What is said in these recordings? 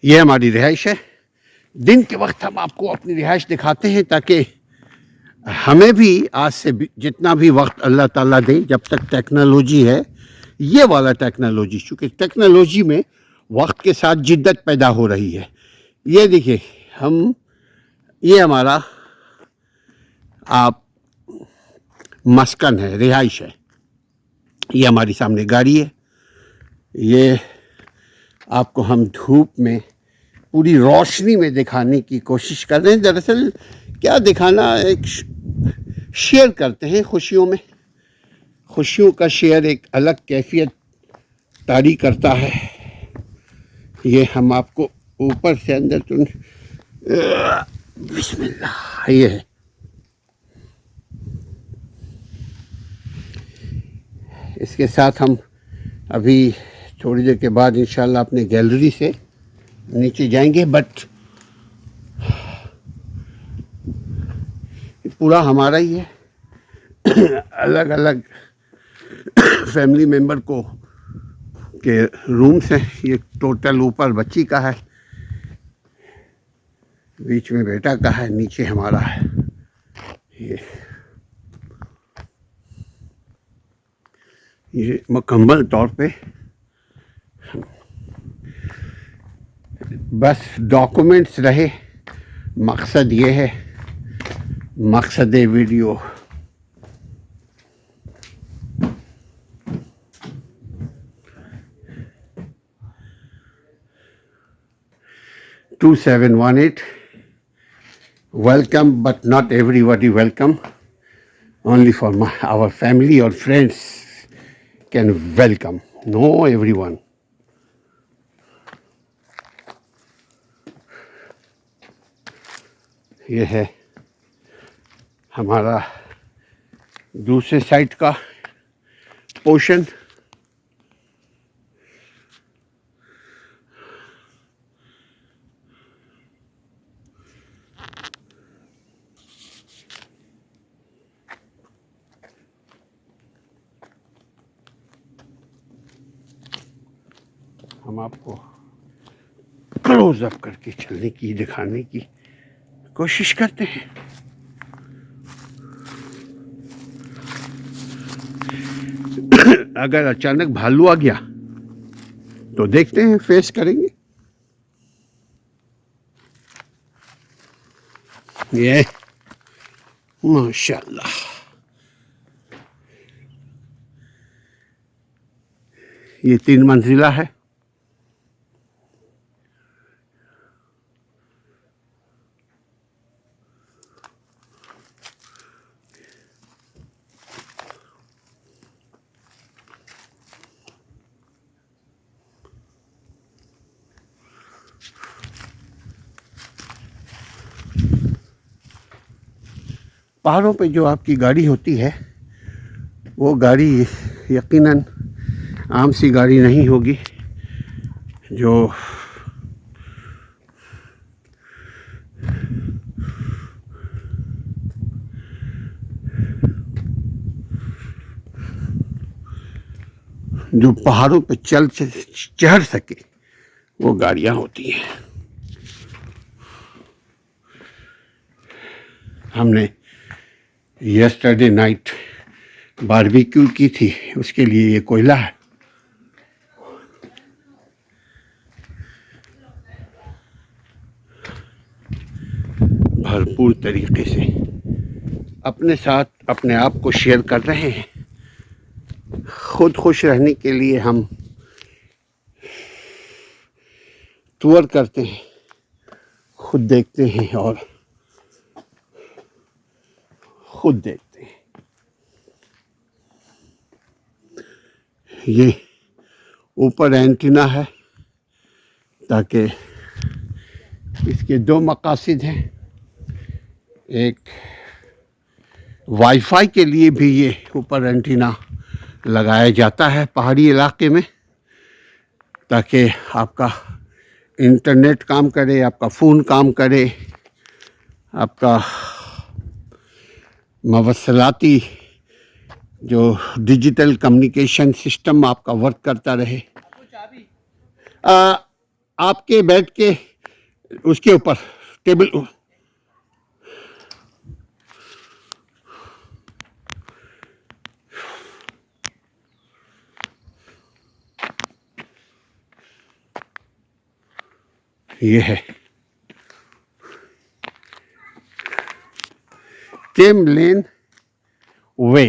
ये हमारी रिहाइश है। दिन के वक्त हम आपको अपनी रिहाइश दिखाते हैं ताकि हमें भी आज से जितना भी वक्त अल्लाह ताला दे, जब तक टेक्नोलॉजी है, ये वाला टेक्नोलॉजी, चूँकि टेक्नोलॉजी में वक्त के साथ जिद्दत पैदा हो रही है। ये देखिए, ये हमारा आप मस्कन है, रिहाइश है। ये हमारी सामने गाड़ी है। ये आपको हम धूप में पूरी रोशनी में दिखाने की कोशिश कर रहे हैं। दरअसल क्या दिखाना, एक शेयर करते हैं खुशियों में। खुशियों का शेयर एक अलग कैफियत तारी करता है। ये हम आपको ऊपर से अंदर तो बिस्मिल्लाह, ये है। इसके साथ हम अभी थोड़ी देर के बाद इंशाल्लाह अपने गैलरी से नीचे जाएंगे। बट पूरा हमारा ही है। अलग अलग फैमिली मेंबर को के रूम्स हैं। ये टोटल ऊपर बच्ची का है, बीच में बेटा का है, नीचे हमारा है। ये मुकम्मल तौर पे बस डॉक्यूमेंट्स रहे। मकसद ये है, मकसद video. (2718) welcome, but not everybody welcome. Only for our family or friends can welcome. No everyone. ये है हमारा दूसरे साइड का पोर्शन। हम आपको क्लोज अप करके चलने की, दिखाने की कोशिश करते हैं। अगर अचानक भालू आ गया तो देखते हैं, फेस करेंगे। ये माशाल्लाह, ये 3 मंजिला है। पहाड़ों पे जो आपकी गाड़ी होती है, वो गाड़ी यकीनन आम सी गाड़ी नहीं होगी। जो पहाड़ों पे चढ़ सके, वो गाड़ियां होती हैं। हमने यस्टरडे नाइट बारबेक्यू की थी, उसके लिए ये कोयला है। भरपूर तरीके से अपने साथ अपने आप को शेयर कर रहे हैं। खुद खुश रहने के लिए हम टूर करते हैं, खुद देखते हैं और खुद देखते हैं। ये ऊपर एंटीना है ताकि इसके 2 मकासद हैं। एक वाईफाई के लिए भी ये ऊपर एंटीना लगाया जाता है पहाड़ी इलाके में, ताकि आपका इंटरनेट काम करे, आपका फ़ोन काम करे, आपका मवसलाती जो डिजिटल कम्युनिकेशन सिस्टम आपका वर्क करता रहे। आपके बेड के उसके ऊपर टेबल, ये है टिम लेन वे।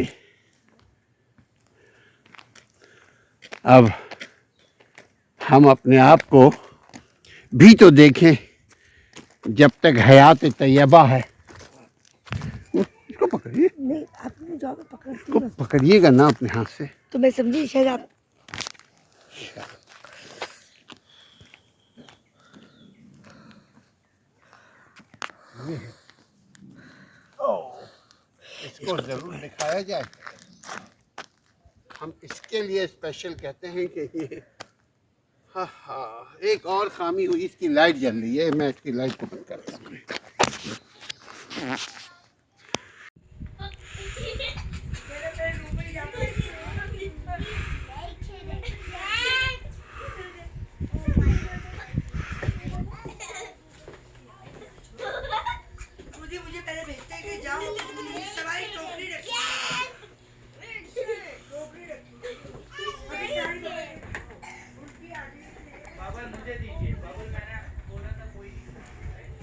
अब हम अपने आप को भी तो देखें जब तक हयात तैयबा है। इसको पकड़िए। नहीं, आपने जो पकड़ इसको पकड़िएगा ना अपने हाथ से। तो मैं समझी शायद आप इसको जरूर दिखाया जाए। हम इसके लिए स्पेशल कहते हैं कि ये हाँ एक और खामी हुई, इसकी लाइट जल रही है। मैं इसकी लाइट को बंद करता हूँ। मुझे पहले भेजते हैं कि जाओ सवारी टोकरी रखी बाबा मुझे दीजिए। बाबा मैंने बोला था कोई नहीं खाएगा।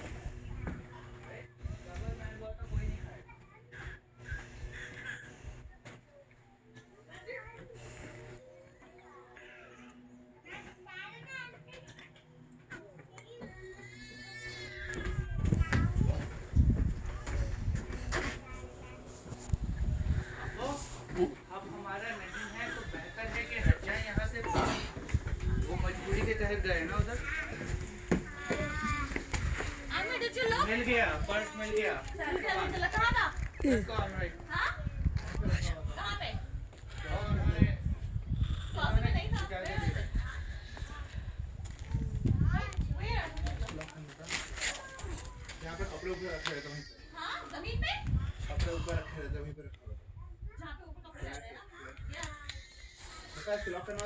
बाबा मैंने बोला था कोई नहीं खाएगा। अब हमारा नहीं है तो बेहतर है कि हट जाए यहाँ से। वो मजबूरी के तहत गए ना उधर। मिल गया, पर्स मिल गया। इसको ऑलराइट। यहाँ पे कपड़े ऊपर रखे रहते हैं। जमीन पे कपड़े ऊपर रखे रहते हैं, वहीं पे रखा रहता है।